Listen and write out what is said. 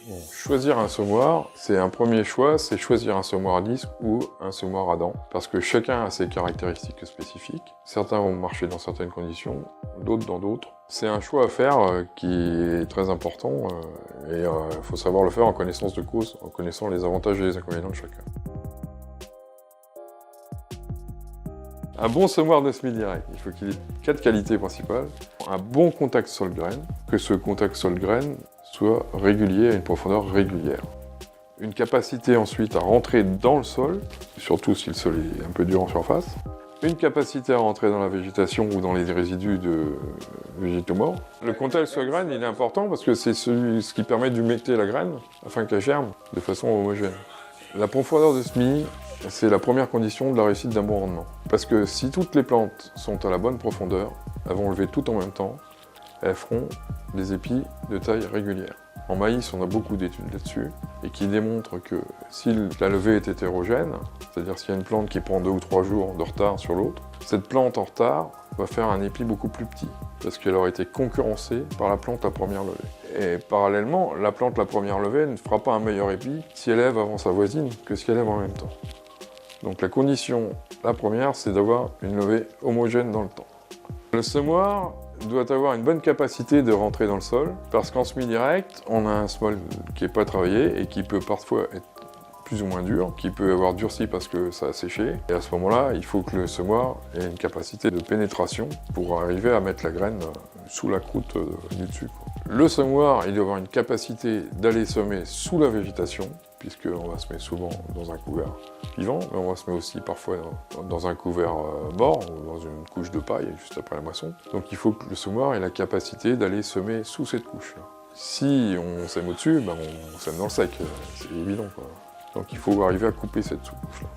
Bon, choisir un semoir, c'est un premier choix, c'est choisir un semoir à disque ou un semoir à dents, parce que chacun a ses caractéristiques spécifiques. Certains vont marcher dans certaines conditions, d'autres dans d'autres. C'est un choix à faire qui est très important et il faut savoir le faire en connaissance de cause, en connaissant les avantages et les inconvénients de chacun. Un bon semoir de semis direct, il faut qu'il ait 4 qualités principales. Un bon contact sol-graine, que ce contact sol-graine soit régulier à une profondeur régulière. Une capacité ensuite à rentrer dans le sol, surtout si le sol est un peu dur en surface. Une capacité à rentrer dans la végétation ou dans les résidus de végétaux morts. Le contact sol-graine, il est important parce que c'est ce qui permet d'humecter la graine afin qu'elle germe de façon homogène. La profondeur de semis, c'est la première condition de la réussite d'un bon rendement. Parce que si toutes les plantes sont à la bonne profondeur, elles vont lever tout en même temps, elles feront des épis de taille régulière. En maïs, on a beaucoup d'études là-dessus, et qui démontrent que si la levée est hétérogène, c'est-à-dire s'il y a une plante qui prend 2 ou 3 jours de retard sur l'autre, cette plante en retard va faire un épi beaucoup plus petit, parce qu'elle aura été concurrencée par la plante à première levée. Et parallèlement, la plante la première levée ne fera pas un meilleur épi si elle lève avant sa voisine que si elle lève en même temps. Donc la condition, la première, c'est d'avoir une levée homogène dans le temps. Le semoir doit avoir une bonne capacité de rentrer dans le sol, parce qu'en semis direct, on a un sol qui n'est pas travaillé et qui peut parfois être plus ou moins dur, qui peut avoir durci parce que ça a séché. Et à ce moment-là, il faut que le semoir ait une capacité de pénétration pour arriver à mettre la graine sous la croûte du dessus. Le semoir, il doit avoir une capacité d'aller semer sous la végétation, puisqu'on va semer souvent dans un couvert vivant, mais on va semer aussi parfois dans un couvert mort, ou dans une couche de paille, juste après la moisson. Donc il faut que le semoir ait la capacité d'aller semer sous cette couche-là. Si on sème au-dessus, ben on sème dans le sec, c'est évident, quoi. Donc il faut arriver à couper cette sous-couche-là.